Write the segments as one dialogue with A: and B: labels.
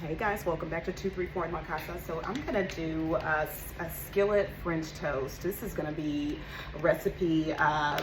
A: Hey guys, welcome back to 234 in my Casa. So I'm gonna do a skillet French toast. This is gonna be a recipe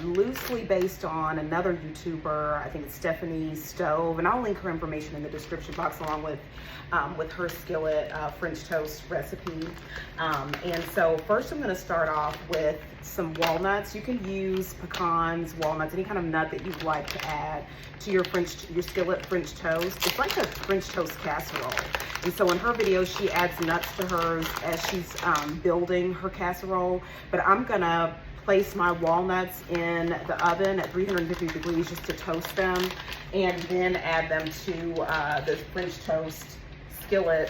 A: loosely based on another YouTuber. I think it's Stephanie Stove, and I'll link her information in the description box along with her skillet French toast recipe. And so first I'm gonna start off with some walnuts. You can use pecans, walnuts, any kind of nut that you'd like to add to your skillet French toast. It's like a French toast casserole. And so in her video, she adds nuts to hers as she's building her casserole. But I'm gonna place my walnuts in the oven at 350 degrees just to toast them, and then add them to the French toast skillet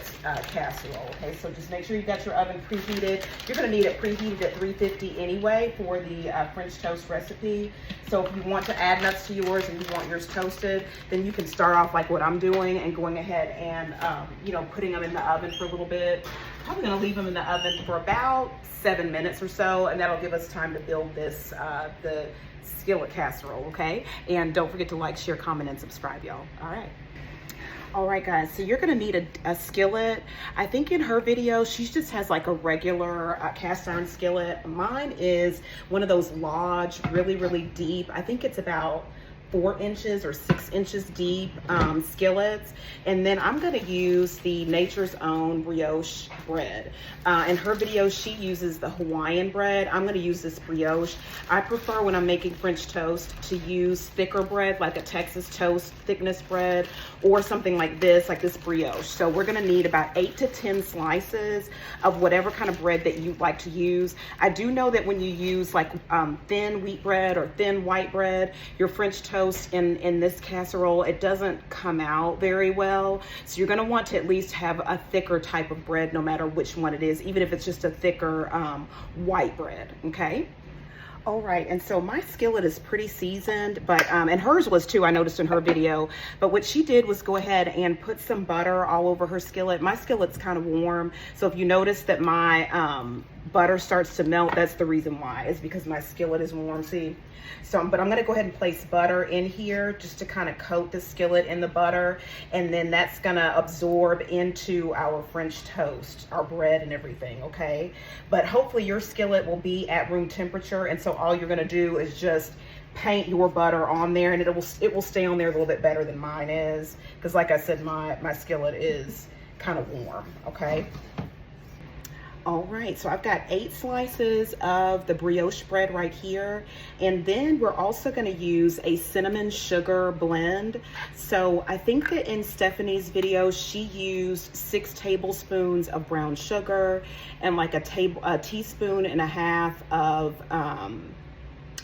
A: casserole. Okay, so just make sure you've got your oven preheated. You're gonna need it preheated at 350 anyway for the French toast recipe. So if you want to add nuts to yours and you want yours toasted, then you can start off like what I'm doing and going ahead and putting them in the oven for a little bit. Probably gonna leave them in the oven for about 7 minutes or so, and that'll give us time to build this the skillet casserole. Okay, and don't forget to like, share, comment, and subscribe, y'all. All right guys, so you're gonna need a skillet. I think in her video she just has like a regular cast iron skillet. Mine is one of those large, really deep. I think it's about 4 inches or 6 inches deep skillets. And then I'm gonna use the Nature's Own brioche bread. In her video, she uses the Hawaiian bread. I'm gonna use this brioche. I prefer when I'm making French toast to use thicker bread, like a Texas toast thickness bread, or something like this brioche. So we're gonna need about 8 to 10 slices of whatever kind of bread that you like to use. I do know that when you use like thin wheat bread or thin white bread, your French toast in this casserole, it doesn't come out very well. So you're gonna want to at least have a thicker type of bread, no matter which one it is, even if it's just a thicker white bread, okay? All right, and so my skillet is pretty seasoned, but and hers was too, I noticed in her video. But what she did was go ahead and put some butter all over her skillet. My skillet's kind of warm, so if you notice that my butter starts to melt, that's the reason why. It's because my skillet is warm, see? So, but I'm gonna go ahead and place butter in here just to kind of coat the skillet in the butter, and then that's gonna absorb into our French toast, our bread and everything, okay? But hopefully your skillet will be at room temperature, and so all you're gonna do is just paint your butter on there, and it will stay on there a little bit better than mine is, because like I said, my skillet is kind of warm, okay? All right, so I've got 8 slices of the brioche bread right here. And then we're also gonna use a cinnamon sugar blend. So I think that in Stephanie's video, she used 6 tablespoons of brown sugar and like a teaspoon and a half of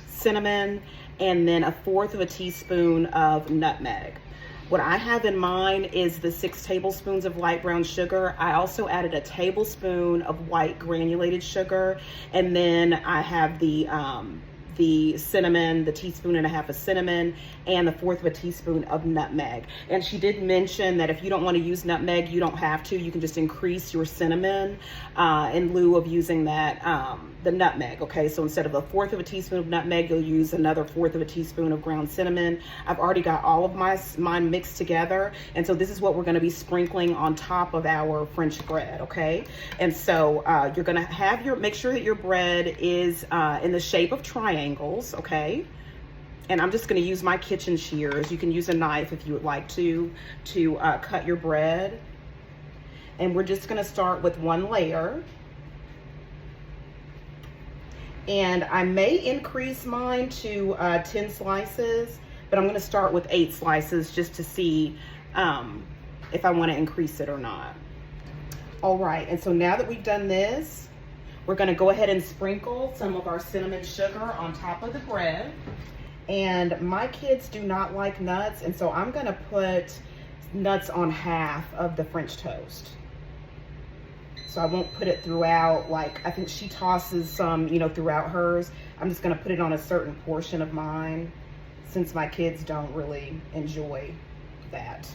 A: cinnamon, and then 1/4 of a teaspoon of nutmeg. What I have in mine is the 6 tablespoons of light brown sugar. I also added a tablespoon of white granulated sugar, and then I have the cinnamon, the teaspoon and a half of cinnamon, and 1/4 of a teaspoon of nutmeg. And she did mention that if you don't want to use nutmeg, you don't have to. You can just increase your cinnamon in lieu of using that the nutmeg. Okay, so instead of 1/4 of a teaspoon of nutmeg, you'll use another 1/4 of a teaspoon of ground cinnamon. I've already got all of mine mixed together, and so this is what we're going to be sprinkling on top of our French bread. Okay, and so you're going to have make sure that your bread is in the shape of triangles. Okay, and I'm just going to use my kitchen shears. You can use a knife if you would like to cut your bread. And we're just going to start with 1 layer. And I may increase mine to 10 slices, but I'm going to start with 8 slices just to see if I want to increase it or not. All right, and so now that we've done this, we're going to go ahead and sprinkle some of our cinnamon sugar on top of the bread. And my kids do not like nuts, and so I'm going to put nuts on half of the French toast. So I won't put it throughout, like I think she tosses some, throughout hers. I'm just gonna put it on a certain portion of mine, since my kids don't really enjoy that.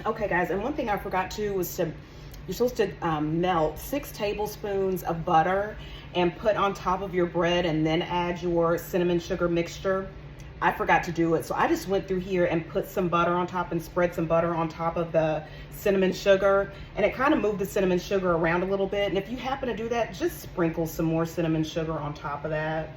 A: Okay guys, and one thing I forgot too was you're supposed to melt 6 tablespoons of butter and put on top of your bread, and then add your cinnamon sugar mixture. I forgot to do it. So I just went through here and put some butter on top and spread some butter on top of the cinnamon sugar. And it kind of moved the cinnamon sugar around a little bit. And if you happen to do that, just sprinkle some more cinnamon sugar on top of that.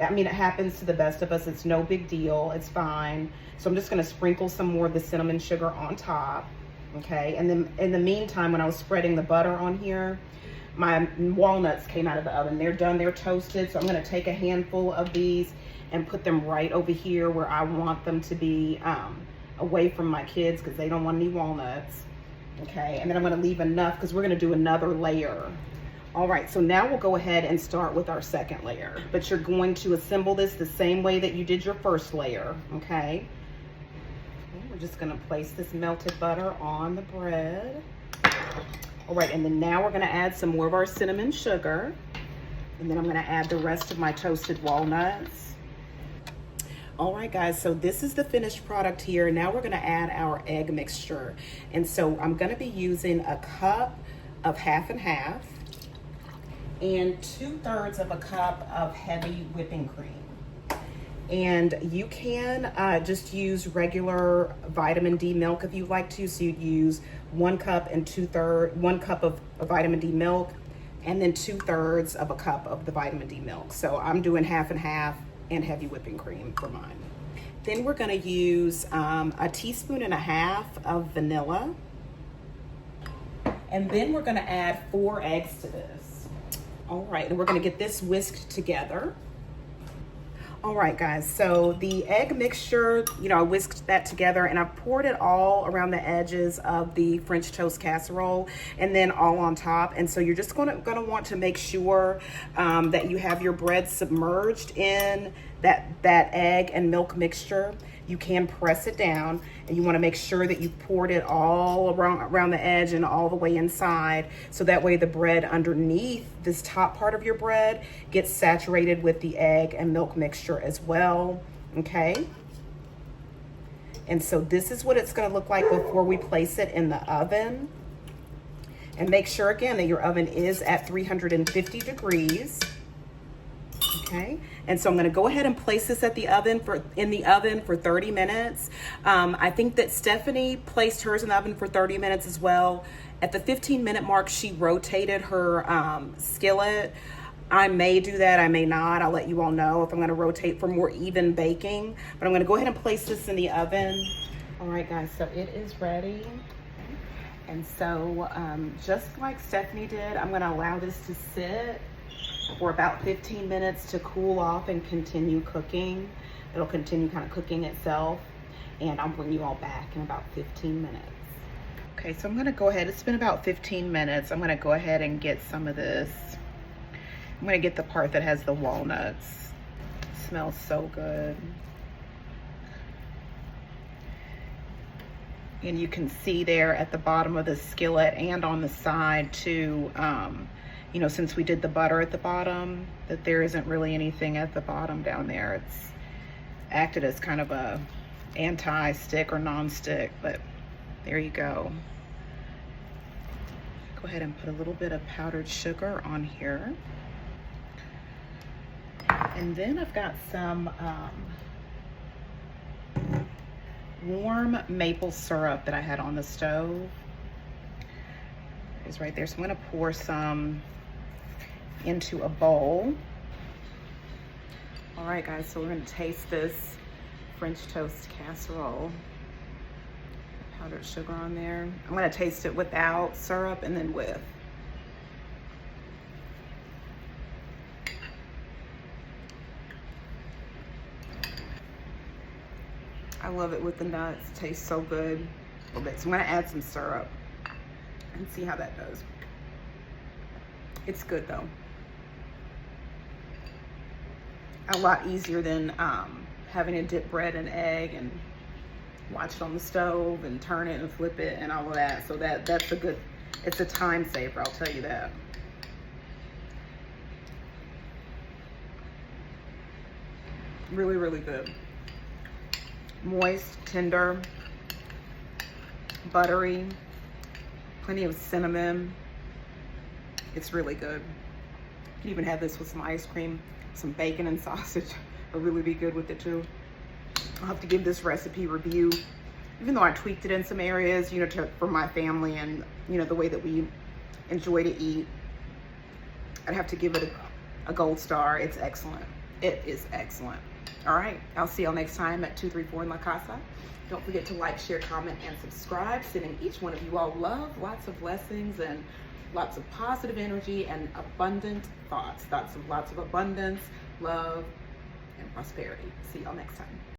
A: I mean, it happens to the best of us. It's no big deal. It's fine. So I'm just going to sprinkle some more of the cinnamon sugar on top. Okay. And then in the meantime, when I was spreading the butter on here, my walnuts came out of the oven. They're done. They're toasted. So I'm going to take a handful of these and put them right over here where I want them to be, away from my kids, because they don't want any walnuts. Okay. And then I'm going to leave enough because we're going to do another layer. All right, so now we'll go ahead and start with our second layer, but you're going to assemble this the same way that you did your first layer, okay? We're just gonna place this melted butter on the bread. All right, and then now we're gonna add some more of our cinnamon sugar, and then I'm gonna add the rest of my toasted walnuts. All right, guys, so this is the finished product here. Now we're gonna add our egg mixture. And so I'm gonna be using a cup of half and half, and 2/3 of a cup of heavy whipping cream. And you can just use regular vitamin D milk if you like to. So you'd use 1 cup and 1 cup of vitamin D milk, and then 2/3 of a cup of the vitamin D milk. So I'm doing half and half and heavy whipping cream for mine. Then we're gonna use a teaspoon and a half of vanilla. And then we're gonna add 4 eggs to this. All right, and we're gonna get this whisked together. All right, guys, so the egg mixture, you know, I whisked that together and I poured it all around the edges of the French toast casserole and then all on top. And so you're just gonna want to make sure that you have your bread submerged in that egg and milk mixture. You can press it down, and you want to make sure that you've poured it all around the edge and all the way inside, so that way the bread underneath this top part of your bread gets saturated with the egg and milk mixture as well. Okay, and so this is what it's going to look like before we place it in the oven. And make sure again that your oven is at 350 degrees. Okay, and so I'm going to go ahead and place this in the oven for 30 minutes. I think that Stephanie placed hers in the oven for 30 minutes as well. At the 15-minute mark, she rotated her skillet. I may do that, I may not. I'll let you all know if I'm going to rotate for more even baking. But I'm going to go ahead and place this in the oven. All right, guys, so it is ready. And so just like Stephanie did, I'm going to allow this to sit for about 15 minutes to cool off and continue cooking. It'll continue kind of cooking itself, and I'll bring you all back in about 15 minutes. Okay, so I'm gonna go ahead, it's been about 15 minutes. I'm gonna go ahead and get some of this. I'm gonna get the part that has the walnuts. It smells so good. And you can see there at the bottom of the skillet and on the side too, you know, since we did the butter at the bottom, that there isn't really anything at the bottom down there. It's acted as kind of a anti-stick or non-stick, but there you go. Go ahead and put a little bit of powdered sugar on here. And then I've got some warm maple syrup that I had on the stove. It's right there. So I'm gonna pour some into a bowl. All right, guys, so we're gonna taste this French toast casserole. Powdered sugar on there. I'm gonna taste it without syrup and then with. I love it with the nuts. It tastes so good. A little bit. So I'm gonna add some syrup and see how that does. It's good though. A lot easier than having to dip bread in egg and watch it on the stove and turn it and flip it and all of that. So that's a good, it's a time saver, I'll tell you that. Really, really good. Moist, tender, buttery, plenty of cinnamon. It's really good. You can even have this with some ice cream, some bacon and sausage. It'll really be good with it too. I'll have to give this recipe review, even though I tweaked it in some areas, you know, for my family and, you know, the way that we enjoy to eat. I'd have to give it a gold star. It's excellent. It is excellent. All right, I'll see y'all next time at 234 in La Casa. Don't forget to like, share, comment, and subscribe. Sending each one of you all love, lots of blessings, and lots of positive energy and abundant thoughts. Lots of abundance, love, and prosperity. See y'all next time.